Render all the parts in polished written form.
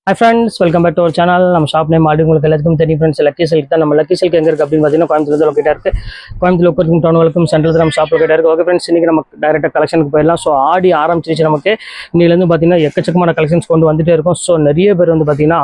Hi friends, welcome back to our channel. நம்ம shop name already உங்களுக்கு எல்லாத்துக்கும் தெரியும் ஃப்ரெண்ட்ஸ். லக்கி சில்க் தான். நம்ம லக்கி சில்க் எங்க இருக்கு அப்படின்னு பார்த்தீங்கன்னா கோயம்புத்தூர் லொக்கேட்டா இருக்கு. கோயம்புத்தூர் லொக்கேட் டவுனுக்கும் சென்ட்ரல் நம்ம ஷாப் லொக்கேட்டா இருக்கு. ஓகே ஃப்ரெண்ட்ஸ், இன்னைக்கு நம்ம டைரக்டா கலெக்ஷனுக்கு போயிடலாம். ஸோ ஆடி ஆரம்பிச்சிருச்சு நமக்கு. இன்னிலேருந்து பார்த்தீங்கன்னா எக்கச்சக்கமான கலெக்ஷன்ஸ் கொண்டு வந்துட்டே இருக்கும். ஸோ நிறைய பேர் வந்து பார்த்தீங்கன்னா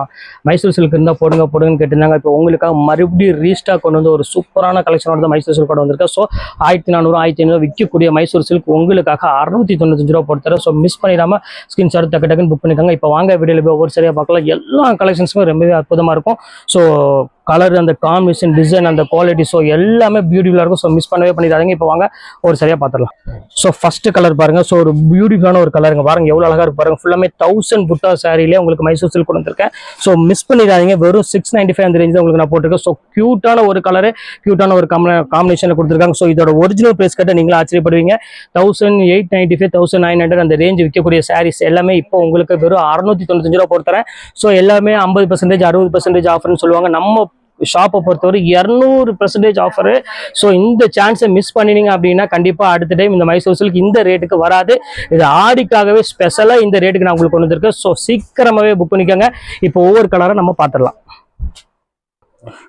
மைசூர் சில்க் இருந்தால் போடுங்கன்னு கேட்டிருந்தாங்க. இப்போ உங்களுக்காக மறுபடியும் ரீஸ்டாக் கொண்டு வந்து ஒரு சூப்பரான கலெக்ஷனோட தான் மைசூர் சில்க் கொண்டு வந்திருக்கு. ஸோ 1400 1500 விற்கக்கூடிய மைசூர் சில்க் உங்களுக்காக 695 ரூபா போட்டுறேன். ஸோ மிஸ் பண்ணிடாம ஸ்கிரீன்ஷாட் டக்குன்னு புக் பண்ணிக்கோங்க. இப்போ வாங்க வீடியோவில் போய் ஒவ்வொரு சரியாக பார்க்கலாம். எல்லா கலெக்ஷன்ஸுமே ரொம்பவே அற்புதமாக இருக்கும். ஸோ கலர், அந்த காம்பினேஷன், டிசைன், அந்த குவாலிட்டி, ஸோ எல்லாமே பியூட்டிஃபுல்லாக இருக்கும். ஸோ மிஸ் பண்ணவே பண்ணிடாதீங்க. இப்போ வாங்க ஒரு சரியாக பார்த்துடலாம். ஸோ ஃபர்ஸ்ட் கலர் பாருங்க. ஸோ ஒரு பியூட்டிஃபுல்லான ஒரு கலருங்க பாருங்க, எவ்வளோ அழகாக இருக்கு பாருங்க. ஃபுல்லாமே 1000 புட்டா சாரிலே உங்களுக்கு மைசூர் சில்க் கொண்டு வந்திருக்கேன். ஸோ மிஸ் பண்ணிடாதீங்க. வெறும் 695 அந்த ரேஞ்ச் உங்களுக்கு நான் போட்டிருக்கேன். ஸோ கியூட்டான ஒரு கலரு, கியூட்டான ஒரு காம்பினேஷனில் கொடுத்துருக்காங்க. ஸோ இதோட ஒரிஜினல் பிரைஸ் கேட்டால் நீங்களும் ஆச்சரியப்படுவீங்க. 1895 1900 அந்த ரேஞ்ச் விற்கக்கூடிய சாரீஸ் எல்லாமே இப்போ உங்களுக்கு வெறும் 695 ரூபா போட்டுறேன். ஸோ எல்லாமே 50% 60% ஆஃபர்னு சொல்லுவாங்க. நம்ம ஷாப்பை பொறுத்தவரை 200% ஆஃபரு. ஸோ இந்த சான்ஸை மிஸ் பண்ணினீங்க அப்படின்னா கண்டிப்பாக அடுத்த டைம் இந்த மைசூர் சில்க் இந்த ரேட்டுக்கு வராது. இது ஆடிக்காகவே ஸ்பெஷலாக இந்த ரேட்டுக்கு நான் உங்களுக்கு கொண்டு வந்திருக்கேன். ஸோ சீக்கிரமாகவே புக் பண்ணிக்கோங்க. இப்போ ஒவ்வொரு கலரை நம்ம பார்த்துடலாம்.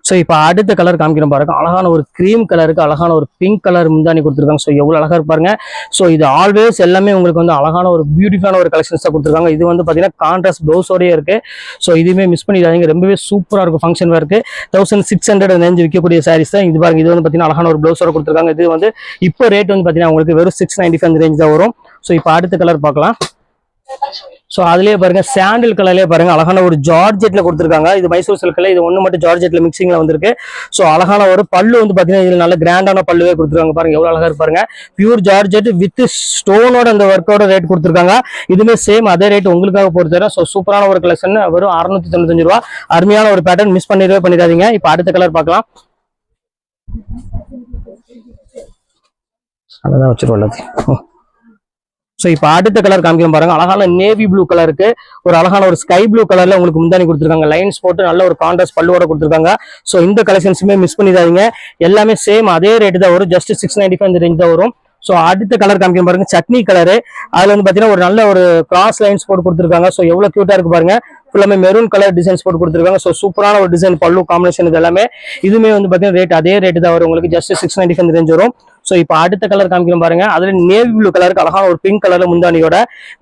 ஸோ இப்போ அடுத்த கலர் காமிக்கணும் பாருங்க. அழகான ஒரு கிரீம் கலருக்கு அழகான ஒரு பிங்க் கலர் முந்தானி கொடுத்துருக்காங்க. ஸோ எவ்வளோ அழகா இருப்பாருங்க. ஸோ இது ஆல்வேஸ் எல்லாமே உங்களுக்கு வந்து அழகான ஒரு பியூட்டிஃபுல்லான ஒரு கலெக்ஷன்ஸ் தான் கொடுத்துருக்காங்க. இது வந்து பார்த்தீங்கன்னா கான்ட்ராஸ்ட் ப்ளவுஸோடய இருக்கு. ஸோ இதுவுமே மிஸ் பண்ணிடாதீங்க. ரொம்பவே சூப்பராக இருக்கும். ஃபங்க்ஷன் வேர்க்கு 1600 ரேஞ்ச் விற்கக்கூடிய சாரீஸ் தான் இது பாருங்க. இது வந்து பார்த்தீங்கன்னா அழகான ஒரு ப்ளவுஸோட கொடுத்துருக்காங்க. இது வந்து இப்போ ரேட் வந்து பார்த்தீங்கன்னா உங்களுக்கு வெறும் 695 ரேஞ்ச் தான் வரும். ஸோ இப்போ அடுத்த கலர் பார்க்கலாம். ஸோ அதுலேயே பாருங்க, சாண்டில் கலர்லேயே பாருங்க அழகான ஒரு ஜார்ஜெட்ல கொடுத்துருக்காங்க. இது மைசூர் சில்க்ல இது ஒன்று மட்டும் ஜார்ஜெட்ல மிக்சிங்ல வந்திருக்கு. ஸோ அழகான ஒரு பல்லு வந்து பார்த்தீங்கன்னா இதில் நல்ல கிராண்டான பல்லுவே கொடுத்துருக்காங்க. பாருங்க எவ்வளோ அழகா இருப்பாருங்க. பியூர் ஜார்ஜெட் வித் ஸ்டோனோட அந்த ஒர்க்கோட ரேட் கொடுத்துருக்காங்க. இதுவுமே சேம் அதே ரேட் உங்களுக்காக பொறுத்தவரை. ஸோ சூப்பரான ஒரு கலெக்ஷன் வெறும் 695 ரூபா. அருமையான ஒரு பேட்டர்ன், மிஸ் பண்ணிடாதீங்க. இப்போ அடுத்த கலர் பார்க்கலாம். அதான் வச்சிருவோம். ஸோ இப்போ அடுத்த கலர் காமிக்கிறோம் பாருங்க. அழகான நேவி ப்ளூ கலருக்கு ஒரு அழகான ஒரு ஸ்கை ப்ளூ கலர்ல உங்களுக்கு முந்தானி கொடுத்துருக்காங்க. லைன்ஸ் போட்டு நல்ல ஒரு கான்ட்ராஸ்ட் பல்லுவோட கொடுத்துருக்காங்க. ஸோ இந்த கலெக்ஷன்ஸுமே மிஸ் பண்ணிடாதீங்க. எல்லாமே சேம் அதே ரேட்டு தான் வரும். ஜஸ்ட் 695 இந்த ரேஞ்ச் தான் வரும். ஸோ அடுத்த கலர் காமிக்கிறோம் பாருங்க, சட்னி கலரு. அதுல வந்து பாத்தீங்கன்னா ஒரு நல்ல ஒரு கிராஸ் லைன்ஸ் போட்டு கொடுத்துருக்காங்க. ஸோ எவ்வளவு கியூட்டா இருக்கு பாருங்க. ஃபுல்லாமே மெரூன் கலர் டிசைன்ஸ் போட்டு கொடுத்துருக்காங்க. ஸோ சூப்பரான ஒரு டிசைன், பல்லு காம்பினேஷன் இது எல்லாமே. இதுவுமே வந்து பாத்தீங்கன்னா ரேட் அதே ரேட்டு தான் வரும் உங்களுக்கு. ஜஸ்ட் 695 ரேஞ்ச் வரும். ஸோ இப்போ அடுத்த கலர் காமிக்கிறோம் பாருங்க. அதுல நேவி ப்ளூ கலருக்கு அழகான ஒரு பிங்க் கலர்ல முந்தானியோட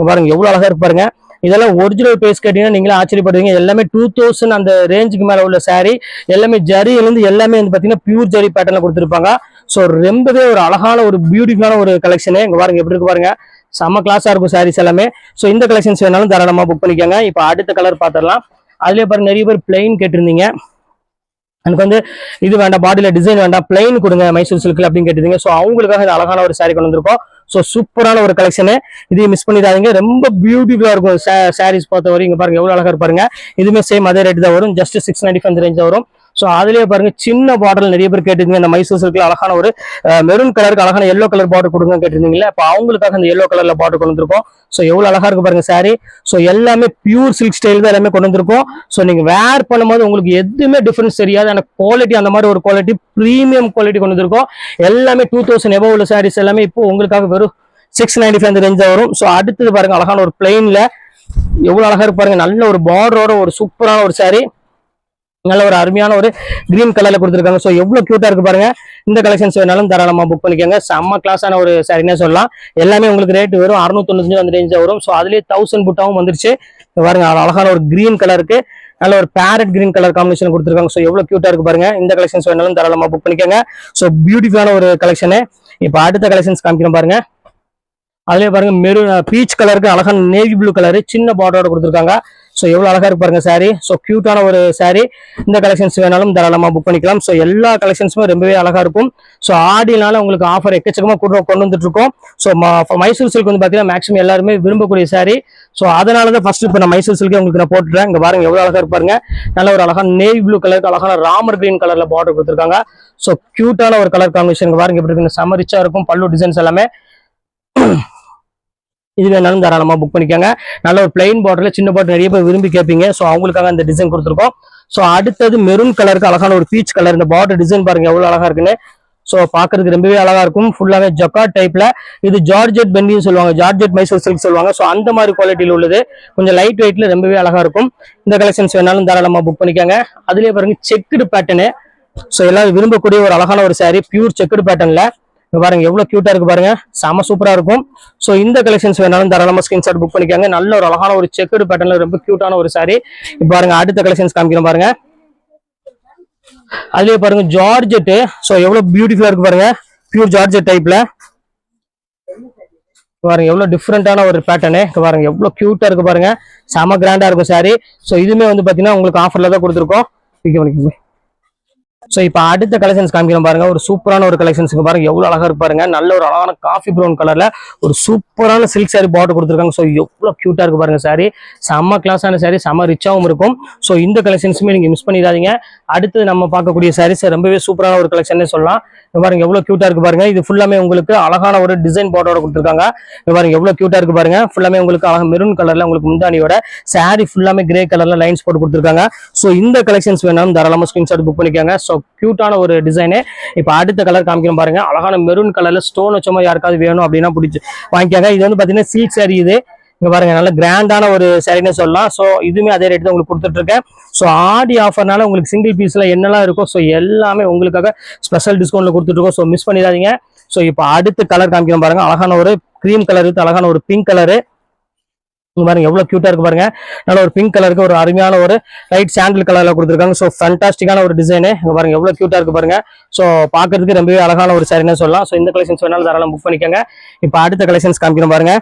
பாருங்க எவ்வளவு அழகா இருப்பாருங்க. இதெல்லாம் ஒரிஜினல் பிரைஸ் கேட்டீங்கன்னா நீங்களே ஆச்சரியப்படுவீங்க. எல்லாமே 2000 அந்த ரேஞ்சுக்கு மேல உள்ள சாரி எல்லாமே ஜரியிலிருந்து எல்லாமே வந்து பாத்தீங்கன்னா பியூர் ஜரி பேட்டர்ல கொடுத்துருப்பாங்க. ஸோ ரொம்பவே ஒரு அழகான ஒரு பியூட்டிஃபுல்லான ஒரு கலெக்ஷனு. இங்க பாருங்க எப்படி இருக்கு பாருங்க, செம்ம கிளாஸா இருக்கும் சாரீஸ் எல்லாமே. ஸோ இந்த கலெக்ஷன்ஸ் வேணாலும் தாராளமா புக் பண்ணிக்கோங்க. இப்போ அடுத்த கலர் பார்த்துடலாம். அதுலயே பாருங்க நிறைய பேர் பிளைன் கேட்டிருந்தீங்க. எனக்கு வந்து இது வேண்டாம், பாடியில டிசைன் வேண்டாம், பிளைன் கொடுங்க மைசூர் சில்க்ல அப்படின்னு கேட்டிருந்தீங்க. ஸோ அவங்களுக்காக இந்த அழகான ஒரு சாரி கொண்டு வந்திருக்கோம். ஸோ சூப்பரான ஒரு கலெக்ஷனு, இதையும் மிஸ் பண்ணிடாதீங்க. ரொம்ப பியூட்டிஃபுல்லா இருக்கும் சாரீஸ் பொறுத்தவரை. இங்க பாருங்க எவ்வளவு அழகா இருப்பாருங்க. இதுவுமே சேம் அதே ரேட் தான் வரும். ஜஸ்ட் 695 ரேஞ்ச் தான் வரும். ஸோ அதுலயே பாருங்க சின்ன பார்டர் நிறைய பேர் கேட்டிருந்தீங்க. இந்த மைசூர் சில்க்ல அழகான ஒரு மெரூன் கலருக்கு அழகான எல்லோ கலர் பார்டர் கொடுங்க கேட்டிருந்தீங்களா. இப்போ அவங்களுக்காக அந்த எல்லோ கலர்ல பார்டர் கொண்டு வந்திருக்கோம். ஸோ எவ்வளவு அழகா இருக்கு பாருங்க சாரி. ஸோ எல்லாமே பியூர் சில்க் ஸ்டைல் தான் எல்லாமே கொண்டு வந்திருக்கோம். ஸோ நீங்க வேர் பண்ணும்போது உங்களுக்கு எதுவுமே டிஃபரன்ஸ் தெரியாது. அந்த குவாலிட்டி அந்த மாதிரி ஒரு குவாலிட்டி, பிரீமியம் குவாலிட்டி கொண்டு வந்திருக்கோம். எல்லாமே 2000 எபோவ் உள்ள சாரீஸ் எல்லாமே இப்போ உங்களுக்காக வெறும் 695 ரேஞ்ச் வரும். ஸோ அடுத்தது பாருங்க அழகான ஒரு பிளைன்ல எவ்வளவு அழகா இருக்கு பாருங்க. நல்ல ஒரு பார்டரோட ஒரு சூப்பரான ஒரு சாரி, நல்ல ஒரு அருமையான ஒரு கிரீன் கலர்ல கொடுத்துருக்காங்க. ஸோ எவ்வளவு கியூட்டா இருக்கு பாருங்க. இந்த கலெக்ஷன்ஸ் வேணாலும் தாராளமா புக் பண்ணிக்கோங்க. செம்ம கிளாஸான ஒரு சாரினே சொல்லலாம். எல்லாமே உங்களுக்கு ரேட் வெறும் 695 அந்த ரேஞ்ச் வரும். ஸோ அதுலேயே 1000 புட்டாவும் வந்துருச்சு பாருங்க. அழகான ஒரு கிரீன் கலருக்கு நல்ல ஒரு பேரட் கிரீன் கலர் காம்பினேஷன் கொடுத்துருக்காங்க. ஸோ எவ்வளவு கியூட்டா இருக்கு பாருங்க. இந்த கலெக்ஷன்ஸ் வேணாலும் தாராளமா புக் பண்ணிக்கோங்க. ஸோ பியூட்டிஃபுல்லான ஒரு கலெக்ஷனு. இப்போ அடுத்த கலெக்ஷன்ஸ் காமிக்கிறோம் பாருங்க. அதுலயே பாருங்க மெரூன் பீச் கலருக்கு அழகான நேவி ப்ளூ கலரு சின்ன பார்டரோட கொடுத்துருக்காங்க. ஸோ எவ்வளவு அழகா இருக்கு பாருங்க சாரி. ஸோ கியூட்டான ஒரு சாரி. இந்த கலெக்ஷன்ஸ் வேணாலும் தாராளமா புக் பண்ணிக்கலாம். ஸோ எல்லா கலெக்ஷன்ஸுமே ரொம்பவே அழகா இருக்கும். ஸோ ஆடினால உங்களுக்கு ஆஃபர் எக்கச்சக்கமா கொண்டு வந்துட்டு இருக்கோம். ஸோ மைசூர் சில்க் வந்து பாத்தீங்கன்னா மேக்ஸிமம் எல்லாருமே விரும்பக்கூடிய சாரி. ஸோ அதனாலதான் ஃபர்ஸ்ட் இப்போ நான் மைசூர் சில்க் உங்களுக்கு நான் போட்டுறேன். இங்க பாருங்க எவ்வளவு அழகா இருப்பாருங்க. நல்ல ஒரு அழகான நேவி ப்ளூ கலருக்கு அழகான ராமர் கிரீன் கலர்ல பார்டர் கொடுத்துருக்காங்க. ஸோ கியூட்டான ஒரு கலர் காம்பினேஷன் பாருங்க எப்படி இருக்கு. செம ரிச்சா இருக்கும். பல்லு டிசைன்ஸ் எல்லாமே இது வேணாலும் தாராளமா புக் பண்ணிக்கோங்க. நல்ல ஒரு பிளைன் பார்டர்ல சின்ன பார்டர் நிறைய பேர் விரும்பி கேட்பீங்க. ஸோ அவங்களுக்காக அந்த டிசைன் கொடுத்துருக்கோம். ஸோ அடுத்தது மெரூன் கலருக்கு அழகான ஒரு பீச் கலர். இந்த பார்டர் டிசைன் பாருங்க எவ்வளவு அழகா இருக்குன்னு. ஸோ பார்க்கறதுக்கு ரொம்பவே அழகா இருக்கும். ஃபுல்லாவே ஜக்கார்ட் டைப்ல. இது ஜார்ஜெட் பெண்டின்னு சொல்லுவாங்க, ஜார்ஜெட் மைசூர் சில்க் சொல்லுவாங்க. ஸோ அந்த மாதிரி குவாலிட்டியில் உள்ளது. கொஞ்சம் லைட் வெயிட்ல ரொம்பவே அழகா இருக்கும். இந்த கலெக்ஷன்ஸ் வேணாலும் தாராளமா புக் பண்ணிக்கோங்க. அதுலயே பாருங்க செக்குடு பேட்டர்னு. ஸோ எல்லாரும் விரும்பக்கூடிய ஒரு அழகான ஒரு saree, பியூர் செக்குடு பேட்டர்ன்ல. பாருங்க எவ்வளவு கியூட்டா இருக்கு பாருங்க, செம சூப்பரா இருக்கும். சோ இந்த கலெக்ஷன்ஸ் வேணாலும் தாராளமா ஸ்கிரீன்ஷாட் புக் பண்ணிக்காங்க. நல்ல ஒரு அழகான ஒரு செக்குடு பேட்டர்ன்ல ரொம்ப கியூட்டான ஒரு saree. இப்ப பாருங்க அடுத்த கலெக்ஷன்ஸ் காமிக்கிறேன் பாருங்க. அதுலயே பாருங்க ஜார்ஜெட். சோ எவ்வளவு பியூட்டிஃபுல்லா இருக்கு பாருங்க, பியூர் ஜார்ஜெட் டைப்ல. பாருங்க எவ்வளவு டிஃப்ரெண்டான ஒரு பேட்டர்னு. பாருங்க எவ்வளவு கியூட்டா இருக்கு பாருங்க, செம கிராண்டா இருக்கும் saree. சோ இதுமே வந்து பாத்தீங்கன்னா உங்களுக்கு ஆஃபர்ல தான் கொடுத்துருக்கோம். சோ இப்ப அடுத்த கலெக்ஷன்ஸ் காமிக்கிறோம் பாருங்க. ஒரு சூப்பரான ஒரு கலெக்ஷன்ஸ் பாருங்க, எவ்வளவு அழகா இருக்கு பாருங்க. நல்ல ஒரு அழகான காஃபி ப்ரௌன் கலர்ல ஒரு சூப்பரான சில்க் saree பார்டர் கொடுத்துருக்காங்க. சோ எவ்வளவு கியூட்டா இருக்கு பாருங்க saree, செம்ம கிளாஸான saree, செம்ம ரிச்சாவும் இருக்கும். சோ இந்த கலெக்ஷன்ஸுமே நீங்க மிஸ் பண்ணிடாதீங்க. அடுத்து நம்ம பார்க்கக்கூடிய sarees ரொம்பவே சூப்பரான ஒரு கலெக்ஷன் சொல்லலாம். பாருங்க எவ்வளவு கியூட்டா இருக்கு பாருங்க. இது ஃபுல்லாமே உங்களுக்கு அழகான ஒரு டிசைன் பார்டரோட கொடுத்துருக்காங்க. பாருங்க எவ்வளவு கியூட்டா இருக்கு பாருங்க. ஃபுல்லாமே உங்களுக்கு அழகா மெரூன் கலர்ல உங்களுக்கு முந்தானியோட saree ஃபுல்லாமே கிரே கலர்ல லைன்ஸ் போட்டு கொடுத்துருக்காங்க. சோ இந்த கலெக்ஷன்ஸ் வேணாலும் தாராளமா ஸ்கிரீன்ஷாட் புக் பண்ணிக்கோங்க. சோ கியூட்டான ஒரு டிசைனு. இப்ப அடுத்த கலர் காமிக்கிறோம் பாருங்க. அழகான மெரூன் கலர்ல ஸ்டோன் வச்ச மாதிரி யாருக்காவது வேணும் அப்படின்னா பிடிச்சி வாங்கிக்காங்க. இது வந்து பாத்தீங்கன்னா சில்க் saree. இது இங்க பாருங்க நல்ல கிராண்டான ஒரு சாரின்னு சொல்லலாம். சோ இதுவுமே அதே ரேட் தான் உங்களுக்கு கொடுத்துட்டு இருக்கேன். சோ ஆடி ஆஃபர்னால உங்களுக்கு சிங்கிள் பீஸ்ல என்னெல்லாம் இருக்கும் சோ எல்லாமே உங்களுக்காக ஸ்பெஷல் டிஸ்கவுண்ட்ல கொடுத்துட்டு இருக்கோம். ஸோ மிஸ் பண்ணிடாதீங்க. ஸோ இப்போ அடுத்த கலர் காமிக்கிறோம் பாருங்க. அழகான ஒரு கிரீம் கலர் இருக்கு, அழகான ஒரு பிங்க் கலரு. பாருங்க எவ்வளவு கியூட்டா இருக்கு பாருங்க. நல்ல ஒரு பிங்க் கலருக்கு ஒரு அருமையான ஒரு லைட் சாண்டில் கலர்ல கொடுத்துருக்காங்க. ஸோ ஃபேண்டாஸ்டிக்கான ஒரு டிசைனு. இங்க பாருங்க எவ்வளவு கியூட்டா இருக்கு பாருங்க. ஸோ பாக்குறதுக்கு ரொம்பவே அழகான ஒரு சாரின்னு சொல்லலாம். ஸோ இந்த கலெக்ஷன்ஸ் வேணாலும் தாராளம் புக் பண்ணிக்கோங்க. இப்போ அடுத்த கலெக்ஷன்ஸ் காமிக்கிறோம் பாருங்க.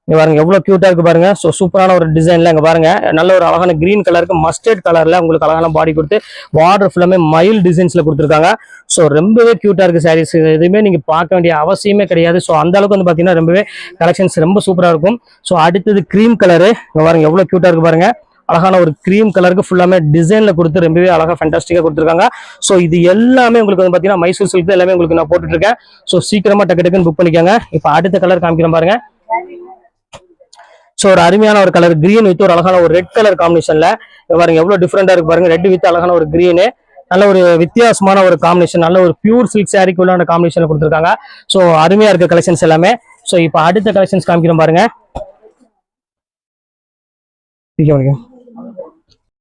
இங்க பாருங்க எவ்வளவு கியூட்டா இருக்கு பாருங்க. சோ சூப்பரான ஒரு டிசைன்ல இங்க பாருங்க நல்ல ஒரு அழகான கிரீன் கலருக்கு மஸ்டர்ட் கலர்ல உங்களுக்கு அழகான பாடி கொடுத்து பார்டர் ஃபுல்லாமே மயில் டிசைன்ஸ்ல கொடுத்துருக்காங்க. சோ ரொம்பவே கியூட்டா இருக்கு சாரீஸ். எதுவுமே நீங்க பார்க்க வேண்டிய அவசியமே கிடையாது. சோ அந்த அளவுக்கு வந்து பாத்தீங்கன்னா ரொம்பவே கலெக்ஷன்ஸ் ரொம்ப சூப்பரா இருக்கும். சோ அடுத்தது கிரீம் கலரு. இங்க பாருங்க எவ்வளவு கியூட்டா இருக்கு பாருங்க. அழகான ஒரு கிரீம் கலருக்கு ஃபுல்லாமே டிசைன்ல கொடுத்து ரொம்பவே அழகா ஃபேண்டாஸ்டிக்கா கொடுத்துருக்காங்க. சோ இது எல்லாமே உங்களுக்கு வந்து பாத்தீங்கன்னா மைசூர் சில்க் எல்லாமே உங்களுக்கு நான் போட்டுட்டு இருக்கேன். சோ சீக்கிரமா டக்கு டக்குன்னு புக் பண்ணிக்கோங்க. இப்போ அடுத்த கலர் காமிக்கிறேன் பாருங்க. சோ ஒரு அருமையான ஒரு கலர் கிரீன் வித் ஒரு அழகான ஒரு ரெட் கலர் காம்பினேஷன்ல பாருங்க எவ்வளவு டிஃப்ரெண்டா இருக்கு பாருங்க. ரெட் வித் அழகான ஒரு கிரீனு, நல்ல ஒரு வித்தியாசமான ஒரு காம்பினேஷன், நல்ல ஒரு பியூர் சில்க் சாரிக்கு உள்ள காம்பினேஷன் கொடுத்துருக்காங்க. சோ அருமையா இருக்கு கலெக்ஷன்ஸ் எல்லாமே. சோ இப்போ அடுத்த கலெக்ஷன்ஸ் காமிக்கிறோம் பாருங்க.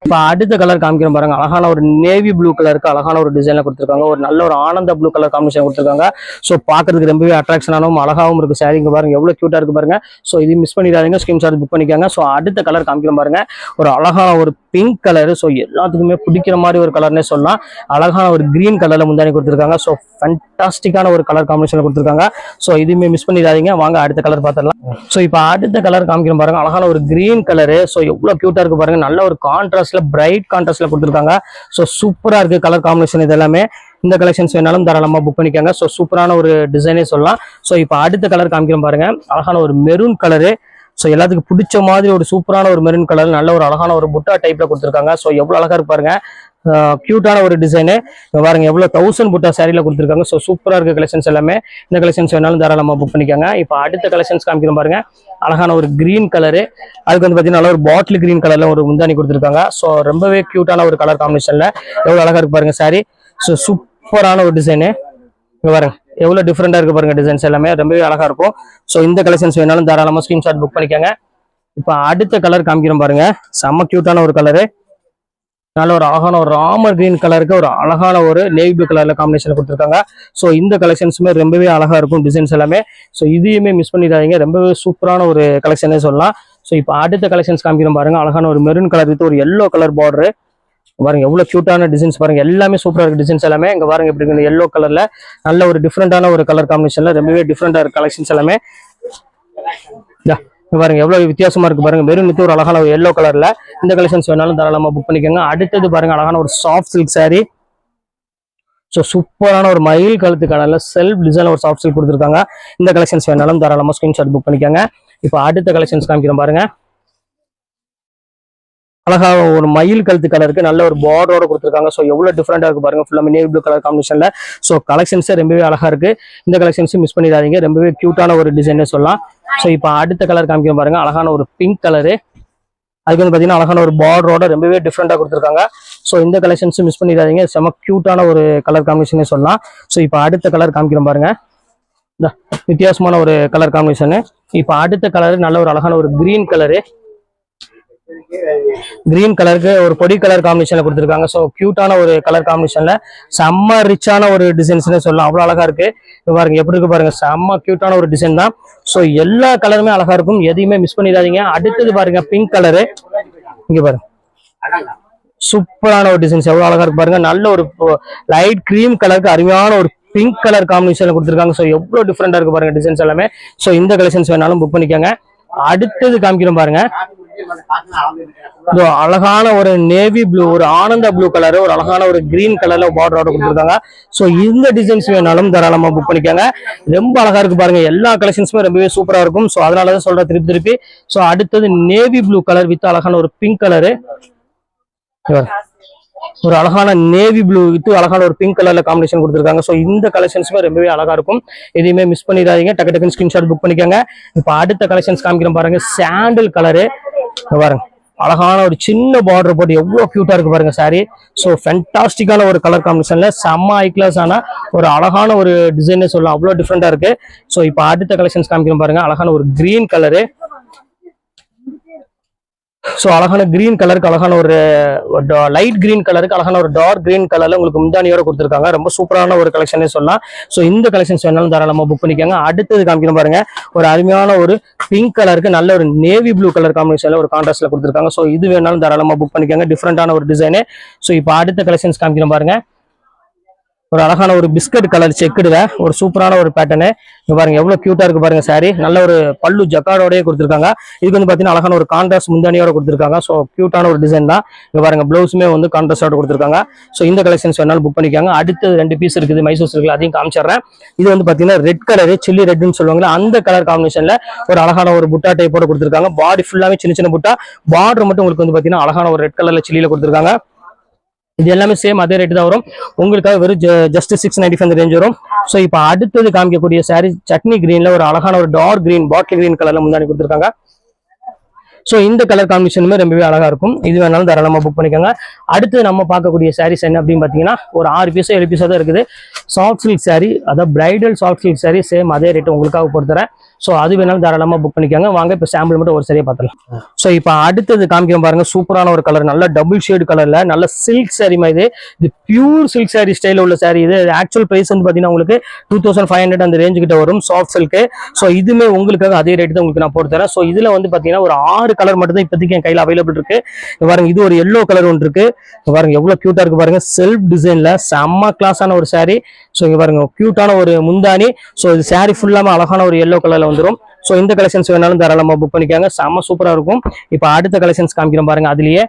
இப்ப அடுத்த கலர் காமிக்கிறோம் பாருங்க. அழகான ஒரு நேவி ப்ளூ கலருக்கு அழகான ஒரு டிசைன்ல கொடுத்துருக்காங்க. ஒரு நல்ல ஒரு ஆனந்த ப்ளூ கலர் காம்பினேஷன் கொடுத்துருக்காங்க. சோ பாக்குறதுக்கு ரொம்பவே அட்ராக்ஷனாகவும் அழகாவும் இருக்கு சாரி. இங்க பாருங்க எவ்வளவு கியூட்டா இருக்கு பாருங்க. சோ இது மிஸ் பண்ணிடாதீங்க, ஸ்கிரீன்ஷாட் புக் பண்ணிக்காங்க. சோ அடுத்த கலர் காமிக்கிறோம் பாருங்க. ஒரு அழகான ஒரு பிங்க் கலர். சோ எல்லாத்துக்குமே பிடிக்கிற மாதிரி ஒரு கலர்னே சொல்லலாம். அழகான ஒரு கிரீன் கலர்ல முந்தானி கொடுத்துருக்காங்க. சோ ஃபேண்டாஸ்டிக்கான ஒரு கலர் காம்பினேஷன் கொடுத்துருக்காங்க. சோ இதுவுமே மிஸ் பண்ணிடாதீங்க. வாங்க அடுத்த கலர் பார்த்துடலாம். சோ இப்போ அடுத்த கலர் காமிக்கிறோம் பாருங்க. அழகான ஒரு கிரீன் கலரு. சோ எவ்வளவு கியூட்டா இருக்கு பாருங்க. நல்ல ஒரு கான்ட்ராஸ்ட்ல பிரைட் கான்ட்ராஸ்ட்ல கொடுத்துருக்காங்க. சோ சூப்பரா இருக்கு கலர் காம்பினேஷன். இது எல்லாமே இந்த கலெக்ஷன்ஸ் வேணாலும் தாராளமா புக் பண்ணிக்காங்க. சோ சூப்பரான ஒரு டிசைனே சொல்லலாம். சோ இப்போ அடுத்த கலர் காமிக்கிறோம் பாருங்க. அழகான ஒரு மெரூன் கலரு. ஸோ எல்லாத்துக்கும் பிடிச்ச மாதிரி ஒரு சூப்பரான ஒரு மெரூன் கலர், நல்ல ஒரு அழகான ஒரு புட்டா டைப்ல கொடுத்துருக்காங்க. ஸோ எவ்வளவு அழகா இருக்கு பாருங்க, கியூட்டான ஒரு டிசைனு. பாருங்க எவ்வளவு 1000 புட்டா சாரியில கொடுத்துருக்காங்க. ஸோ சூப்பரா இருக்கு கலெக்ஷன்ஸ் எல்லாமே. இந்த கலெக்ஷன்ஸ் வேணாலும் தாராளமா புக் பண்ணிக்காங்க. இப்போ அடுத்த கலெக்ஷன்ஸ் காமிக்கிறோம் பாருங்க. அழகான ஒரு கிரீன் கலரு, அதுக்கு வந்து பாத்தீங்கன்னா நல்ல ஒரு பாட்டில் கிரீன் கலர்ல ஒரு முந்தானி கொடுத்துருக்காங்க. ஸோ ரொம்பவே கியூட்டான ஒரு கலர் காம்பினேஷன்ல எவ்வளவு அழகா இருக்கு பாருங்க சாரி. ஸோ சூப்பரான ஒரு டிசைனு. இங்க பாருங்க எவ்வளவு டிஃப்ரெண்டா இருக்கு பாருங்க. டிசைன்ஸ் எல்லாமே ரொம்பவே அழகா இருக்கும். சோ இந்த கலெக்ஷன்ஸ் வேணாலும் தாராளமா ஸ்கிரீன்ஷாட் புக் பண்ணிக்கோங்க. இப்ப அடுத்த கலர் காமிக்கிறோம் பாருங்க. செம்ம கியூட்டான ஒரு கலரு. நல்ல ஒரு அழகான ஒரு ராமர் கிரீன் கலருக்கு ஒரு அழகான ஒரு நேவி ப்ளூ கலர்ல காம்பினேஷன் கொடுத்துருக்காங்க. சோ இந்த கலெக்ஷன்ஸுமே ரொம்பவே அழகா இருக்கும் டிசைன்ஸ் எல்லாமே. சோ இதையுமே மிஸ் பண்ணிடாதீங்க, ரொம்பவே சூப்பரான ஒரு கலெக்ஷனே சொல்லலாம். சோ இப்போ அடுத்த கலெக்ஷன்ஸ் காமிக்கிறோம் பாருங்க. அழகான ஒரு மெரூன் கலர் வித் ஒரு எல்லோ கலர் பார்டரு. பாருங்க எவ்வளவு கியூட்டான டிசைன்ஸ் பாருங்க. எல்லாமே சூப்பரா இருக்கு டிசைன்ஸ் எல்லாமே. இங்க பாருங்க எப்படி இருக்கு எல்லோ கலர்ல நல்ல ஒரு டிஃப்ரெண்டான ஒரு கலர் காம்பினேஷன்ல ரொம்பவே டிஃப்ரெண்டா இருக்கு கலெக்ஷன்ஸ் எல்லாமே. பாருங்க எவ்வளவு வித்தியாசமா இருக்கு பாருங்க. மெரூன் வித் ஒரு அழகான ஒரு எல்லோ கலர்ல இந்த கலெக்ஷன்ஸ் வேணாலும் தாராளமா புக் பண்ணிக்கோங்க. அடுத்தது பாருங்க அழகான ஒரு சாஃப்ட் சில்க் சாரி. ஸோ சூப்பரான ஒரு மயில் கழுத்து கலர்ல செல்ஃப் டிசைன் ஒரு சாஃப்ட் சில்க் கொடுத்துருக்காங்க. இந்த கலெக்ஷன்ஸ் வேணாலும் தாராளமா ஸ்கிரீன்ஷாட் புக் பண்ணிக்கோங்க. இப்போ அடுத்த கலெக்ஷன்ஸ் காமிக்கிறோம் பாருங்க. அழகா ஒரு மயில் கழுத்து கலருக்கு நல்ல ஒரு பார்டரோட கொடுத்துருக்காங்க. ஸோ எவ்வளவு டிஃப்ரெண்டா இருக்கு பாருங்க. ஃபுல்லாமே நேவி ப்ளூ கலர் காம்பினேஷன்ல. ஸோ கலெக்ஷன்ஸே ரொம்பவே அழகா இருக்கு. இந்த கலெக்ஷன்ஸும் மிஸ் பண்ணிடாதீங்க, ரொம்பவே கியூட்டான ஒரு டிசைனே சொல்லலாம். ஸோ இப்போ அடுத்த கலர் காமிக்கிறோம் பாருங்க. அழகான ஒரு பிங்க் கலரு. அதுக்கு வந்து பாத்தீங்கன்னா அழகான ஒரு பார்டரோட ரொம்பவே டிஃப்ரெண்டா கொடுத்துருக்காங்க. ஸோ இந்த கலெக்ஷன்ஸும் மிஸ் பண்ணிடாதீங்க. செம கியூட்டான ஒரு கலர் காம்பினேஷனே சொல்லலாம். ஸோ இப்போ அடுத்த கலர் காமிக்கிறோம் பாருங்க. இந்த வித்தியாசமான ஒரு கலர் காம்பினேஷனு. இப்போ அடுத்த கலர் நல்ல ஒரு அழகான ஒரு கிரீன் கலரு. கிரீன் கலருக்கு ஒரு பொடி கலர் காம்பினேஷன்ல கொடுத்துருக்காங்க. ஸோ கியூட்டான ஒரு கலர் காம்பினேஷன்ல செம்ம ரிச்சான ஒரு டிசைன்ஸ்னு சொல்லலாம். அவ்வளோ அழகா இருக்கு. பாருங்க எப்படி இருக்கு பாருங்க. செம்ம கியூட்டான ஒரு டிசைன் தான். ஸோ எல்லா கலருமே அழகா இருக்கும். எதையுமே மிஸ் பண்ணிடாதீங்க. அடுத்தது பாருங்க பிங்க் கலரு. இங்க பாருங்க சூப்பரான ஒரு டிசைன்ஸ் எவ்வளவு அழகா இருக்கு பாருங்க. நல்ல ஒரு லைட் கிரீம் கலருக்கு அருமையான ஒரு பிங்க் கலர் காம்பினேஷன்ல கொடுத்துருக்காங்க. ஸோ எவ்வளவு டிஃப்ரெண்டா இருக்கு பாருங்க டிசைன்ஸ் எல்லாமே. ஸோ இந்த கலெக்ஷன்ஸ் வேணாலும் புக் பண்ணிக்கோங்க. அடுத்தது காமிக்கிறோம் பாருங்க. அழகான ஒரு நேவி ப்ளூ, ஒரு ஆனந்த ப்ளூ கலர், ஒரு அழகான ஒரு கிரீன் கலர்ல பார்டரோட கொடுத்துருக்காங்க. ஸோ இந்த டிசைன்ஸ் வேணாலும் தாராளமா புக் பண்ணிக்கோங்க. ரொம்ப அழகா இருக்கு பாருங்க. எல்லா கலெக்ஷன்ஸுமே ரொம்பவே சூப்பரா இருக்கும். ஸோ அதனாலதான் சொல்றேன் திருப்பி. ஸோ அடுத்தது நேவி ப்ளூ கலர் வித் அழகான ஒரு பிங்க் கலரு. ஒரு அழகான நேவி ப்ளூ வித் அழகான ஒரு பிங்க் கலர்ல காம்பினேஷன் கொடுத்துருக்காங்க. ஸோ இந்த கலெக்ஷன்ஸுமே ரொம்பவே அழகா இருக்கும். எதையுமே மிஸ் பண்ணிடாதீங்க. டக்கு ஸ்கிரீன்ஷாட் புக் பண்ணிக்கோங்க. இப்போ அடுத்த கலெக்ஷன்ஸ் காமிக்கிறோம் பாருங்க. சாண்டில் கலரு பாருங்க. அழகான ஒரு சின்ன பார்டர் போட்டு எவ்வளவு கியூட்டா இருக்கு பாருங்க சாரி. ஸோ ஃபென்டாஸ்டிக்கான ஒரு கலர் காம்பினேஷன்ல செம்ம ஹை கிளாஸ் ஆன ஒரு அழகான ஒரு டிசைன் சொல்லலாம். அவ்வளவு டிஃப்ரெண்டா இருக்கு. ஸோ இப்போ அடுத்த கலெக்ஷன்ஸ் காமிக்கிறோம் பாருங்க. அழகான ஒரு கிரீன் கலரு. ஸோ அழகான கிரீன் கலருக்கு அழகான ஒரு லைட் கிரீன் கலருக்கு அழகான ஒரு டார்க் கிரீன் கலர்ல உங்களுக்கு முந்தானியோட கொடுத்துருக்காங்க. ரொம்ப சூப்பரான ஒரு கலெக்ஷனே சொல்லலாம். ஸோ இந்த கலெக்ஷன்ஸ் வேணாலும் தாராளமா புக் பண்ணிக்கோங்க. அடுத்தது காமிக்கணும் பாருங்க. ஒரு அருமையான ஒரு பிங்க் கலருக்கு நல்ல ஒரு நேவி ப்ளூ கலர் காம்பினேஷன்ல ஒரு கான்ட்ராஸ்ட்ல கொடுத்துருக்காங்க. ஸோ இது வேணாலும் தாராளமா புக் பண்ணிக்கோங்க. டிஃப்ரெண்டான ஒரு டிசைனு. ஸோ இப்போ அடுத்த கலெக்ஷன்ஸ் காமிக்கணும் பாருங்க. ஒரு அழகான ஒரு பிஸ்கட் கலர் செக்குடுல ஒரு சூப்பரான ஒரு பேட்டர்னு. இங்க பாருங்க எவ்வளவு கியூட்டா இருக்கு பாருங்க சாரி. நல்ல ஒரு பல்லு ஜக்கார்டோடய கொடுத்துருக்காங்க. இதுக்கு வந்து பாத்தீங்கன்னா அழகான ஒரு கான்ட்ராஸ்ட் முந்தானியோட கொடுத்துருக்காங்க. ஸோ கியூட்டான ஒரு டிசைன் தான். இங்க பாருங்க பிளவுஸுமே வந்து கான்ட்ராஸ்டோட கொடுத்துருக்காங்க. ஸோ இந்த கலெக்ஷன்ஸ் வேணாலும் புக் பண்ணிக்காங்க. அடுத்து 2 பீஸ் இருக்குது மைசூர் சில்க்ல, அதையும் காமிச்சிடுறேன். இது வந்து பாத்தீங்கன்னா ரெட் கலரு, சில்லி ரெட்னு சொல்லுவாங்களா அந்த கலர் காம்பினேஷன்ல ஒரு அழகான ஒரு புட்டா டைப்போட கொடுத்துருக்காங்க. பாடி ஃபுல்லாவே சின்ன புட்டா, பார்டர் மட்டும் உங்களுக்கு வந்து பாத்தீங்கன்னா அழகான ஒரு ரெட் கலர்ல சில்லியில கொடுத்துருக்காங்க. இது எல்லாமே சேம் அதே ரேட்டு தான் வரும். உங்களுக்காக வெறும் ஜஸ்ட் 695 ரேஞ்ச் வரும். ஸோ இப்போ அடுத்தது காமிக்கக்கூடிய சாரி சட்னி கிரீன்ல ஒரு அழகான ஒரு டார்க் கிரீன், பாட்டில் கிரீன் கலர்ல முன்னாடி கொடுத்துருக்காங்க. ஸோ இந்த கலர் காம்பினேஷனுமே ரொம்பவே அழகா இருக்கும். இது வேணாலும் தாராளமா புக் பண்ணிக்கோங்க. அடுத்து நம்ம பார்க்கக்கூடிய சாரீஸ் என்ன அப்படின்னு பார்த்தீங்கன்னா ஒரு 6 பீஸோ 7 பீஸோ தான் இருக்குது. சாஃப்ட் சில்க் சாரி, அதாவது bridal soft silk sorry, same அதே ரேட்டு உங்களுக்காக பொறுத்துறேன். ஸோ அது வேணாலும் தாராளமா புக் பண்ணிக்கோங்க. வாங்க இப்போ சாம்பிள் மட்டும் ஒரு சரியா பார்த்துலாம். ஸோ இப்போ அடுத்தது காமிக்கிறோம் பாருங்க. சூப்பரான ஒரு கலர், நல்ல டபுள் ஷேடு கலர்ல நல்ல சில்க் சாரி மாதிரி. இது பியூர் சில்க் சாரி ஸ்டைல உள்ள சாரி. இது ஆக்சுவல் பிரைஸ் வந்து பாத்தீங்கன்னா உங்களுக்கு 2500 அந்த ரேஞ்சு கிட்ட வரும் சாஃப்ட் சில்க். ஸோ இதுமே உங்களுக்காக அதே ரேட்டு தான் உங்களுக்கு நான் போட்டு தரேன். ஸோ இதுல வந்து பாத்தீங்கன்னா ஒரு 6 கலர் மட்டும் தான் இப்போதைக்கு என் கையில அவைலபிள் இருக்கு. பாருங்க இது ஒரு எல்லோ கலர் ஒன்று இருக்கு. பாருங்க எவ்வளவு கியூட்டா இருக்கு பாருங்க. செல்ஃப் டிசைன்ல செம்ம கிளாஸான ஒரு சாரி. ஸோ இங்க பாருங்க கியூட்டான ஒரு முந்தானி. ஸோ இது சாரி ஃபுல்லாம அழகான ஒரு எல்லோ கலர்ல வந்துடும். ஸோ இந்த கலெக்ஷன்ஸ் வேணாலும் தாராளமா புக் பண்ணிக்காங்க. செம்ம சூப்பரா இருக்கும். இப்போ அடுத்த கலெக்ஷன்ஸ் காமிக்கிறோம் பாருங்க. அதுலயே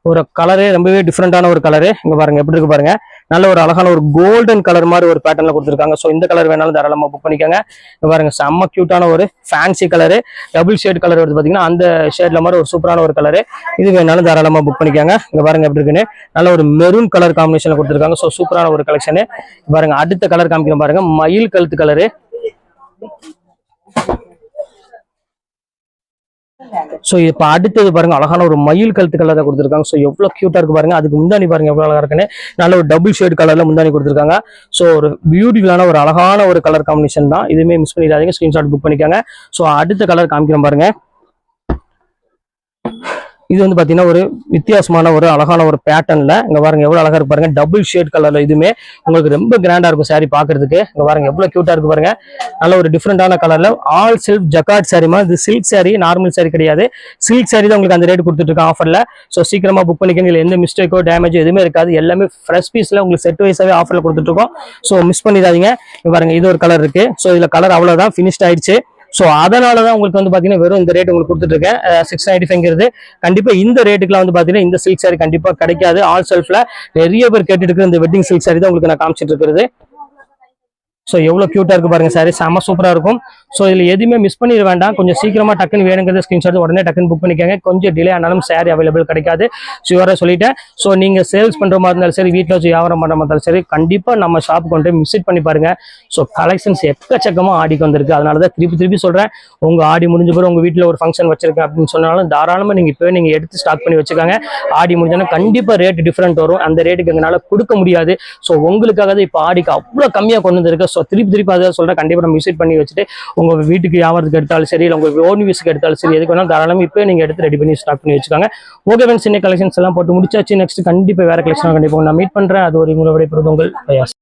ஒரு கலரே ரொம்பவே டிஃப்ரெண்டான ஒரு கலரு. இங்க பாருங்க எப்படி இருக்கு பாருங்க. நல்ல ஒரு அழகான ஒரு கோல்டன் கலர் மாதிரி ஒரு பேட்டர்ல கொடுத்துருக்காங்க. ஸோ இந்த கலர் வேணாலும் தாராளமா புக் பண்ணிக்காங்க. இங்க பாருங்க செம்ம கியூட்டான ஒரு fancy colour, double shade colour வருது பாத்தீங்கன்னா அந்த ஷேட்ல மாதிரி ஒரு சூப்பரான ஒரு கலரு. இது வேணாலும் தாராளமா புக் பண்ணிக்காங்க. இங்க பாருங்க எப்படி இருக்குன்னு நல்ல ஒரு மெரூன் கலர் காம்பினேஷன்ல கொடுத்துருக்காங்க. ஸோ சூப்பரான ஒரு கலெக்ஷனு. பாருங்க அடுத்த கலர் காமிக்கிறோம் பாருங்க. மயில் கழுத்து கலரு. சோ இப்ப அடுத்தது பாருங்க அழகான ஒரு மயில் கழுத்து கலர் தான் கொடுத்துருக்காங்க. சோ எவ்வளவு கியூட்டா இருக்கு பாருங்க. அதுக்கு முந்தானி பாருங்க எவ்வளவு அழகா இருக்குன்னு நல்ல ஒரு டபுள் ஷேட் கலர்ல முந்தானி கொடுத்துருக்காங்க. சோ ஒரு பியூட்டிஃபுல்லான ஒரு அழகான ஒரு கலர் காம்பினேஷன் தான். இதுவுமே மிஸ் பண்ணிடாதீங்க. ஸ்கிரீன்ஷாட் புக் பண்ணிக்காங்க. சோ அடுத்த கலர் காமிக்கிறோம் பாருங்க. இது வந்து பாத்தீங்கன்னா ஒரு வித்தியாசமான ஒரு அழகான ஒரு பேட்டர்ன்ல இங்க பாருங்க எவ்வளவு அழகா இருக்கு பாருங்க. டபுள் ஷேட் கலர்ல இதுமே உங்களுக்கு ரொம்ப கிராண்டா இருக்கும் சாரி பாக்குறதுக்கு. இங்க பாருங்க எவ்வளவு கியூட்டா இருக்கு பாருங்க. நல்ல ஒரு டிஃப்ரெண்டான கலர்ல ஆல் செல்ஃப் ஜக்கார்ட் சாரிமா. இது சில்க் சாரி, நார்மல் சாரி கிடையாது. சில்க் சாரி தான் உங்களுக்கு அந்த ரேட் கொடுத்துட்டு இருக்கேன் ஆஃபர்ல. ஸோ சீக்கிரமா புக் பண்ணிக்கங்க. எந்த மிஸ்டேக்கோ டேமேஜோ எதுவுமே இருக்காது. எல்லாமே ஃப்ரெஷ் பீஸ்ல உங்களுக்கு செட் வைஸாவே ஆஃபர்ல கொடுத்துட்டு இருக்கோம். ஸோ மிஸ் பண்ணிடாதீங்க. பாருங்க இது ஒரு கலர் இருக்கு. ஸோ இதுல கலர் அவ்வளவுதான் ஃபினிஷ்ட் ஆயிடுச்சு. ஸோ அதனாலதான் உங்களுக்கு வந்து பாத்தீங்கன்னா வெறும் இந்த ரேட் உங்களுக்கு கொடுத்துட்டு இருக்கேன் 695. கண்டிப்பா இந்த ரேட்டுக்குலாம் வந்து பாத்தீங்கன்னா இந்த சில்க் சாரி கண்டிப்பா கிடைக்காது. ஆல் செல்ஃப்ல நிறைய பேர் கேட்டுட்டு இருக்கு இந்த வெட்டிங் சில்க் சாரி தான் உங்களுக்கு நான் காமிச்சிட்டு இருக்கிறது. ஸோ எவ்வளோ க்யூட்டாக இருக்கு பாருங்க சாரி, செம்ம சூப்பராக இருக்கும். ஸோ இதில் எதுவுமே மிஸ் பண்ணிட வேண்டாம். கொஞ்சம் சீக்கிரமாக டக்குன்னு வேணுங்கிறத ஸ்க்ரீன்ஷாட் உடனே டக்குன்னு புக் பண்ணிக்கோங்க. கொஞ்சம் டிலே ஆனாலும் சாரி அவைலபிள் கிடைக்காது. ஷுவராக சொல்லிட்டேன். ஸோ நீங்கள் சேல்ஸ் பண்ணுற மாதிரி இருந்தாலும் சரி, வீட்டில் வச்சு வியாபாரம் பண்ணுற மாதிரி இருந்தாலும் சரி, கண்டிப்பாக நம்ம ஷாப் கொண்டு விசிட் பண்ணி பாருங்க. ஸோ கலெக்ஷன்ஸ் எக்கச்சக்கமாக ஆடிக்கு வந்திருக்கு. அதனால தான் திருப்பி சொல்கிறேன், உங்கள் ஆடி முடிஞ்ச பிறகு உங்கள் வீட்டில் ஒரு ஃபங்க்ஷன் வச்சிருக்கேன் அப்படின்னு சொன்னாலும் தாராளமாக நீங்கள் இப்போ நீங்கள் எடுத்து ஸ்டாக் பண்ணி வச்சுக்காங்க. ஆடி முடிஞ்சோன்னா கண்டிப்பாக ரேட் டிஃப்ரெண்ட் வரும். அந்த ரேட்டுக்கு எங்களால் கொடுக்க முடியாது. ஸோ உங்களுக்காக தான் இப்போ ஆடிக்கு அவ்வளோ கம்மியாக கொண்டு வந்திருக்கு. ஸோ திருப்பி அதை சொல்கிறேன், கண்டிப்பாக நம்ம விசிட் பண்ணி வச்சுட்டு உங்கள் வீட்டுக்கு வியாபாரத்துக்கு எடுத்தாலும் சரி, இல்லை உங்கள் ஓன் யூஸ்க்கு எடுத்தாலும் சரி, எதுக்கு வேணாலும் தாராளமாக இப்போ நீங்கள் எடுத்து ரெடி பண்ணி ஸ்டாக் பண்ணி வச்சுக்காங்க. ஓகே ஃப்ரெண்ட்ஸ், இன்னைக்கு கலெக்ஷன்ஸ் எல்லாம் போட்டு முடிச்சாச்சு. நெக்ஸ்ட் கண்டிப்பாக வேற கலெக்ஷன் கண்டிப்பாக நான் மீட் பண்ணுறேன். அது ஒரு உங்களை விடைபெறுவது உங்கள் பயாஸ்.